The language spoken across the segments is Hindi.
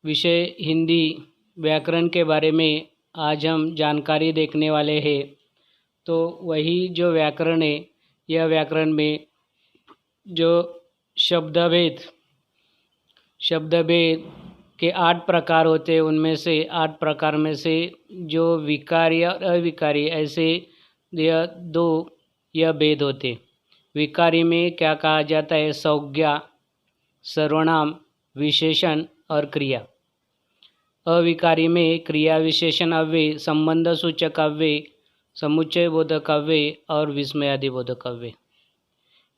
विषय हिंदी व्याकरण के बारे में आज हम जानकारी देखने वाले हैं। तो वही जो व्याकरण है, यह व्याकरण में जो शब्दभेद के 8 प्रकार होते हैं, उनमें से 8 प्रकार में से जो विकारी और अविकारी ऐसे यह 2 यह भेद होते। विकारी में क्या कहा जाता है? संज्ञा, सर्वनाम, विशेषण और क्रिया। अविकारी में क्रिया, विशेषण, अव्यय, संबंध सूचक अव्यय, समुच्चय बोधक अव्यय और विस्मयादि बोधक अव्यय।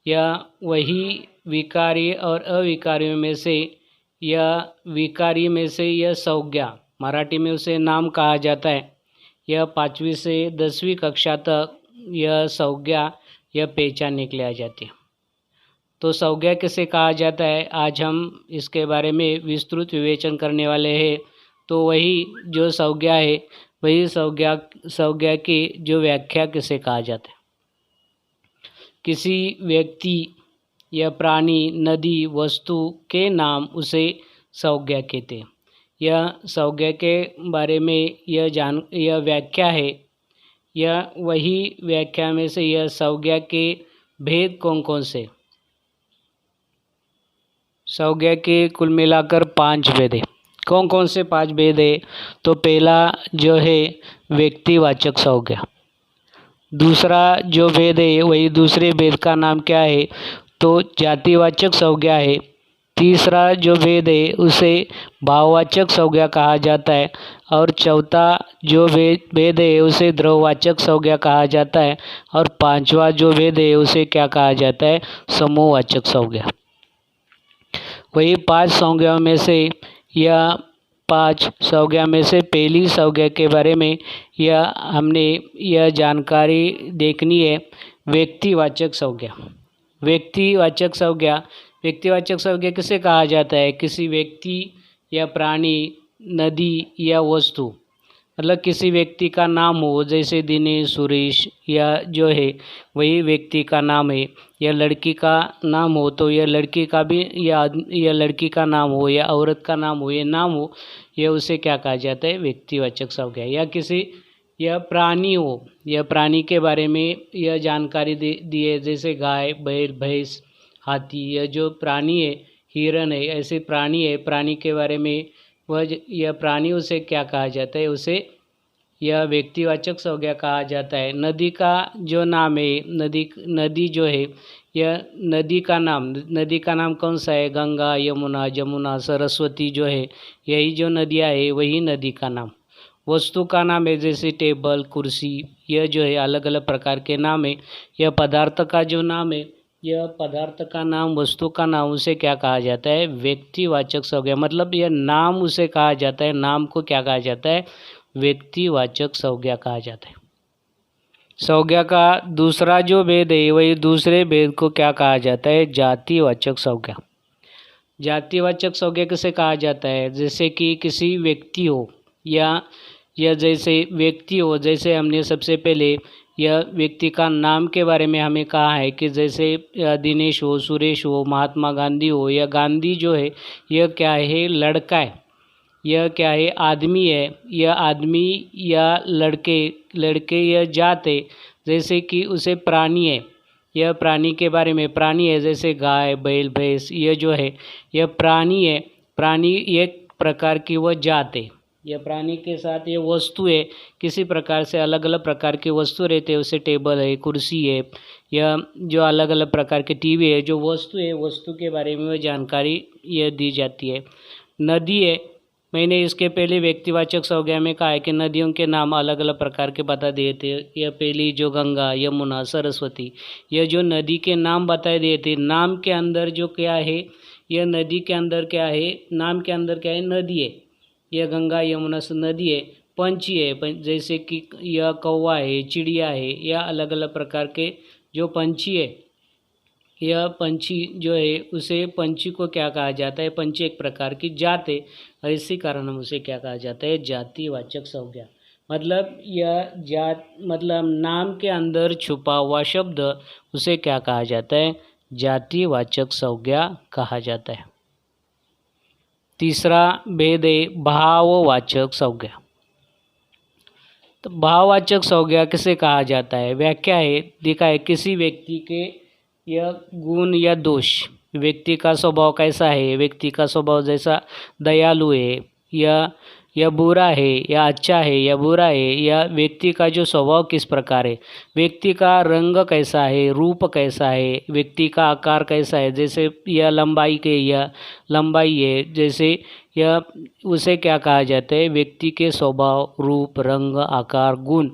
यह वही विकारी और अविकारी में से यह विकारी में से यह संज्ञा, मराठी में उसे नाम कहा जाता है। यह 5वीं से 10वीं कक्षा तक यह संज्ञा यह पहचानने के लिए आ जाती है। तो संज्ञा किसे कहा जाता है, आज हम इसके बारे में विस्तृत विवेचन करने वाले हैं। तो वही जो संज्ञा है, वही संज्ञा की जो व्याख्या किसे कहा जाता है? किसी व्यक्ति या प्राणी, नदी, वस्तु के नाम उसे संज्ञा कहते हैं। यह संज्ञा के बारे में यह व्याख्या है। यह वही व्याख्या में से यह संज्ञा के भेद कौन कौन से? संज्ञा के कुल मिलाकर 5 भेद है। कौन कौन से 5 भेद है? तो पहला जो है व्यक्तिवाचक संज्ञा। दूसरा जो भेद है, वही दूसरे भेद का नाम क्या है? तो जातिवाचक संज्ञा है। तीसरा जो भेद है, उसे भाववाचक संज्ञा कहा जाता है। और चौथा जो भेद है, उसे द्रव्यवाचक संज्ञा कहा जाता है। और 5वां जो भेद है, उसे क्या कहा जाता है? समूहवाचक संज्ञा। वही 5 संज्ञाओं में से यह 5 संज्ञा में से पहली संज्ञा के बारे में हमने यह जानकारी देखनी है, व्यक्तिवाचक संज्ञा। व्यक्तिवाचक संज्ञा किसे कहा जाता है? किसी व्यक्ति या प्राणी, नदी या वस्तु, मतलब किसी व्यक्ति का नाम हो, जैसे दिनेश, सुरेश, या जो है वही व्यक्ति का नाम है। या लड़की का नाम हो तो यह लड़की का भी, या लड़की का नाम हो या औरत का नाम हो, ये नाम हो, यह उसे क्या कहा जाता है? व्यक्तिवाचक संज्ञा। या किसी यह प्राणी हो, यह प्राणी के बारे में यह जानकारी दी है, जैसे गाय, बैल, भैंस, हाथी। यह जो प्राणी है, हिरण है, ऐसे प्राणी है, प्राणी के बारे में यह प्राणी उसे क्या कहा जाता है? उसे यह व्यक्तिवाचक संज्ञा कहा जाता है। नदी का जो नाम है, नदी जो है, यह नदी का नाम कौन सा है? गंगा, यमुना, जमुना, सरस्वती जो है, यही जो नदियाँ है, वही नदी का नाम। वस्तु का नाम है, जैसे टेबल, कुर्सी, यह जो है अलग अलग प्रकार के नाम है। यह पदार्थ का जो नाम है, यह पदार्थ का नाम, वस्तु का नाम, उसे क्या कहा जाता है? व्यक्तिवाचक संज्ञा। मतलब यह नाम उसे कहा जाता है, नाम को क्या कहा जाता है? व्यक्तिवाचक संज्ञा कहा जाता है। संज्ञा का दूसरा जो भेद है, वही दूसरे भेद को क्या कहा जाता है? जातिवाचक संज्ञा। जातिवाचक संज्ञा किसे कहा जाता है? जैसे कि किसी व्यक्ति हो या जैसे व्यक्ति हो, जैसे हमने सबसे पहले यह व्यक्ति का नाम के बारे में हमें कहा है कि जैसे दिनेश हो, सुरेश हो, महात्मा गांधी हो। या गांधी जो है, यह क्या है? लड़का है। यह क्या है? आदमी है। यह आदमी या लड़के यह जात है। जैसे कि उसे प्राणी है, यह प्राणी के बारे में प्राणी है, जैसे गाय, बैल, भैंस, यह जो है यह प्राणी है। प्राणी एक प्रकार की वह जात है। यह प्राणी के साथ ये वस्तु है, किसी प्रकार से अलग अलग प्रकार की वस्तु रहते हैं, उसे टेबल है, कुर्सी है, या जो अलग अलग प्रकार के टीवी है, जो वस्तु है, वस्तु के बारे में जानकारी यह दी जाती है। नदी है, मैंने इसके पहले व्यक्तिवाचक संज्ञा में कहा है कि नदियों के नाम अलग अलग प्रकार के बता दिए थे। यह पहली जो गंगा, यमुना, सरस्वती, यह जो नदी के नाम बता दिए थे। नाम के अंदर जो क्या है, यह नदी के अंदर क्या है? नाम के अंदर क्या है? नदी है। यह गंगा, यमुना से नदी है। पंछी है, जैसे कि यह कौवा है, चिड़िया है, या अलग अलग प्रकार के जो पंछी है, यह पंछी जो है, उसे पंछी को क्या कहा जाता है? पंछी एक प्रकार की जात है, और इसी कारण हम उसे क्या कहा जाता है? जातिवाचक संज्ञा। मतलब यह जात, मतलब नाम के अंदर छुपा हुआ शब्द, उसे क्या कहा जाता है? जातिवाचक संज्ञा कहा जाता है। तीसरा भेद है भाववाचक संज्ञा। तो भाववाचक संज्ञा किसे कहा जाता है? व्याख्या है, देखा है, किसी व्यक्ति के यह गुण या दोष, व्यक्ति का स्वभाव कैसा है, व्यक्ति का स्वभाव जैसा दयालु है या बुरा है, या अच्छा है या बुरा है, या व्यक्ति का जो स्वभाव किस प्रकार है, व्यक्ति का रंग कैसा है, रूप कैसा है, व्यक्ति का आकार कैसा है, जैसे यह लंबाई के या लंबाई है, जैसे यह उसे क्या कहा जाता है? व्यक्ति के स्वभाव, रूप, रंग, आकार, गुण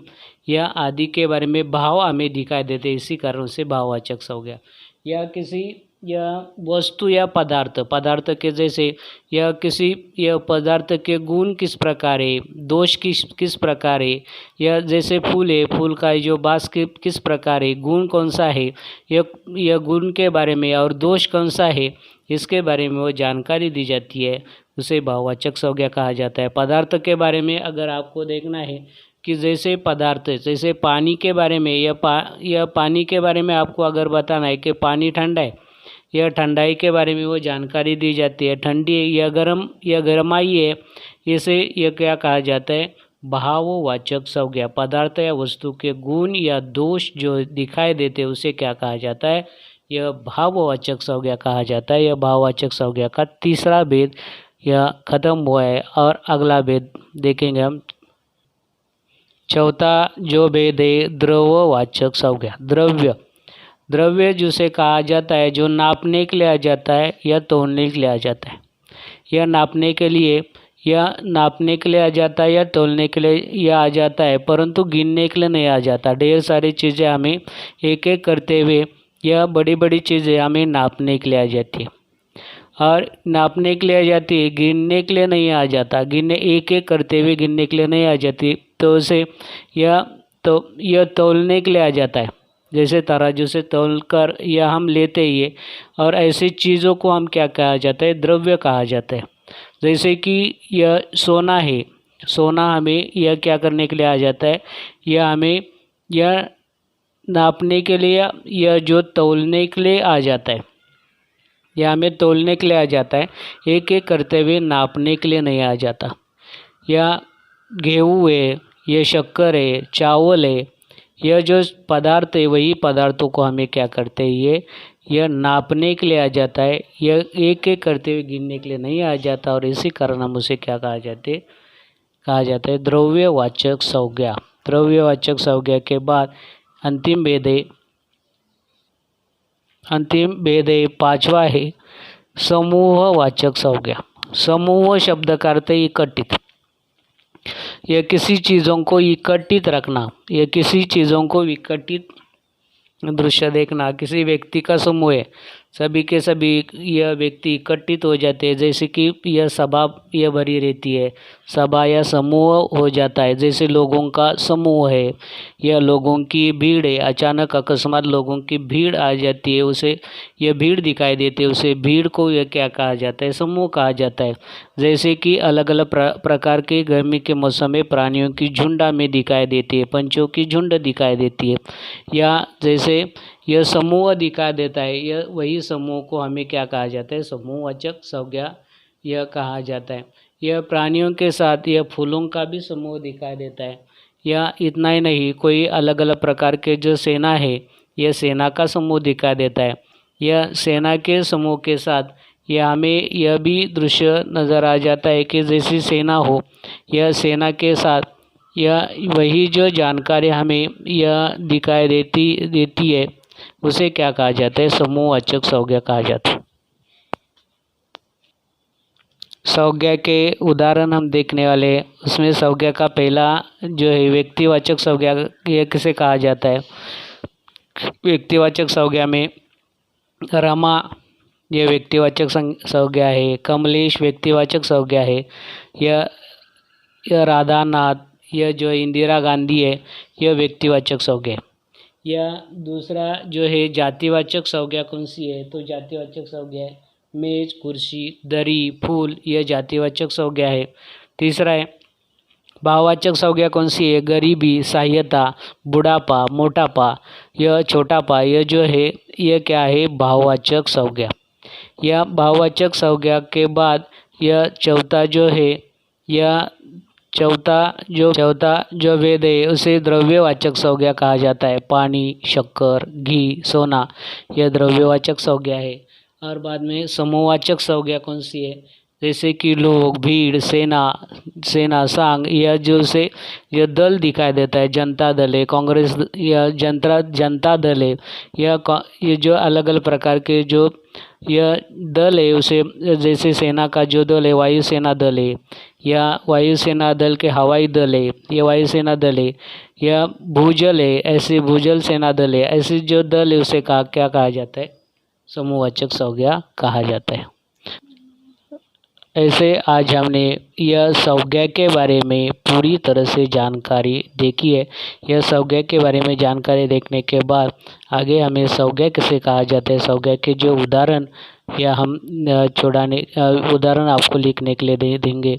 या आदि के बारे में भाव हमें दिखाई देते, इसी कारण से भाववाचक संज्ञा। या किसी यह वस्तु या पदार्थ के जैसे यह किसी यह पदार्थ के गुण किस प्रकार है, दोष किस प्रकार है, या जैसे फूल है, फूल का जो बास किस प्रकार है, गुण कौन सा है, यह गुण के बारे में और दोष कौन सा है, इसके बारे में वो जानकारी दी जाती है, उसे भाववाचक संज्ञा कहा जाता है। पदार्थ के बारे में अगर आपको देखना है कि जैसे पदार्थ, जैसे पानी के बारे में यह पानी के बारे में आपको अगर बताना है कि पानी ठंडा है, यह ठंडाई के बारे में वो जानकारी दी जाती है। ठंडी या गर्म या गर्माई है, इसे यह क्या कहा जाता है? भाववाचक संज्ञा। पदार्थ या वस्तु के गुण या दोष जो दिखाई देते हैं उसे क्या कहा जाता है? यह भाववाचक संज्ञा कहा जाता है। यह भाववाचक संज्ञा का तीसरा भेद यह खत्म हुआ है और अगला भेद देखेंगे हम। चौथा जो भेद है द्रव्यवाचक संज्ञा। द्रव्य जिसे कहा जाता है जो नापने के लिए आ जाता है या तोलने के लिए आ जाता है। यह नापने के लिए आ जाता है या तोलने के लिए यह आ जाता है, परंतु गिनने के लिए नहीं आ जाता। ढेर सारी चीज़ें हमें एक एक करते हुए, यह बड़ी बड़ी चीज़ें हमें नापने के लिए आ जाती है और नापने के लिए आ जाती है, गिनने के लिए नहीं आ जाता। गिनने एक एक करते हुए गिनने के लिए नहीं आ जाती, तो उसे यह तौलने के लिए आ जाता है। जैसे तराजू से तौल कर यह हम लेते ही है, और ऐसी चीज़ों को हम क्या कहा जाता है? द्रव्य कहा जाता है। जैसे कि यह सोना है, सोना हमें यह क्या करने के लिए आ जाता है? यह हमें यह नापने के लिए, यह जो तौलने के लिए आ जाता है, यह हमें तौलने के लिए आ जाता है, एक एक करते हुए नापने के लिए नहीं आ जाता। यह गेहूँ है, यह शक्कर है, चावल है, यह जो पदार्थ है वही पदार्थों को हमें क्या करते हैं? यह नापने के लिए आ जाता है, यह एक एक करते हुए गिनने के लिए नहीं आ जाता, और इसी कारण हम उसे क्या कहा जाता है? द्रव्यवाचक संज्ञा। द्रव्यवाचक संज्ञा के बाद अंतिम भेद है पांचवा है समूहवाचक संज्ञा। समूह शब्द का अर्थ है इकट्ठित। यह किसी चीज़ों को इकट्ठित रखना, यह किसी चीज़ों को इकट्ठित दृश्य देखना। किसी व्यक्ति का समूह है, सभी के सभी यह व्यक्ति इकट्ठित हो जाते हैं, जैसे कि यह सभा यह भरी रहती है, सभा या समूह हो जाता है। जैसे लोगों का समूह है, यह लोगों की भीड़ है, अचानक अकस्मात लोगों की भीड़ आ जाती है, उसे यह भीड़ दिखाई देती है, उसे भीड़ को यह क्या कहा जाता है? समूह कहा जाता है। जैसे कि अलग अलग प्रकार के गर्मी के मौसम में प्राणियों की झुंड में दिखाई देती है, पंछियों की झुंड दिखाई देती है, या जैसे यह समूह दिखा देता है, यह वही समूह को हमें क्या कहा जाता है? समूहवाचक संज्ञा यह कहा जाता है। यह प्राणियों के साथ यह फूलों का भी समूह दिखाई देता है। या इतना ही नहीं, कोई अलग अलग प्रकार के जो सेना है, यह सेना का समूह दिखाई देता है। यह सेना के समूह के साथ यह हमें यह भी दृश्य नज़र आ जाता है कि जैसी सेना हो, यह सेना के साथ यह वही जो जानकारी हमें यह दिखाई देती है, उसे क्या कहा जाता है? समूहवाचक संज्ञा कहा जाता है। संज्ञा के उदाहरण हम देखने वाले हैं। उसमें संज्ञा का पहला जो है व्यक्तिवाचक संज्ञा, यह किसे कहा जाता है? व्यक्तिवाचक संज्ञा में रमा यह व्यक्तिवाचक संज्ञा है, कमलेश व्यक्तिवाचक संज्ञा है, यह राधानाथ, यह जो इंदिरा गांधी है, यह व्यक्तिवाचक संज्ञा है। या दूसरा जो है जातिवाचक संज्ञा कौन सी है? तो जातिवाचक संज्ञा है मेज, कुर्सी, दरी, फूल, यह जातिवाचक संज्ञा है। तीसरा है भाववाचक संज्ञा कौन सी है? गरीबी, सहायता, बुढ़ापा, मोटापा, यह छोटापा, यह जो है यह क्या है? भाववाचक संज्ञा। यह भाववाचक संज्ञा के बाद यह चौथा जो भेद है उसे द्रव्यवाचक संज्ञा कहा जाता है। पानी, शक्कर, घी, सोना यह द्रव्यवाचक संज्ञा है। और बाद में समूहवाचक संज्ञा कौन सी है? जैसे कि लोग, भीड़, सेना, संघ, यह दल दिखाई देता है। जनता दल है, कांग्रेस या जनता दल है। ये जो अलग अलग प्रकार के जो यह दल है उसे, जैसे सेना का जो दल है वायुसेना दल है, या वायुसेना दल के हवाई दल है, ये वायुसेना दल है। या भूजल है, ऐसे भूजल सेना दल है। ऐसे जो दल है उसे क्या कहा जाता है? समूहवाचक संज्ञा कहा जाता है। ऐसे आज हमने यह संज्ञा के बारे में पूरी तरह से जानकारी देखी है। यह संज्ञा के बारे में जानकारी देखने के बाद आगे हमें संज्ञा किसे कहा जाता है, संज्ञा के जो उदाहरण या हम उदाहरण आपको लिखने के लिए देंगे।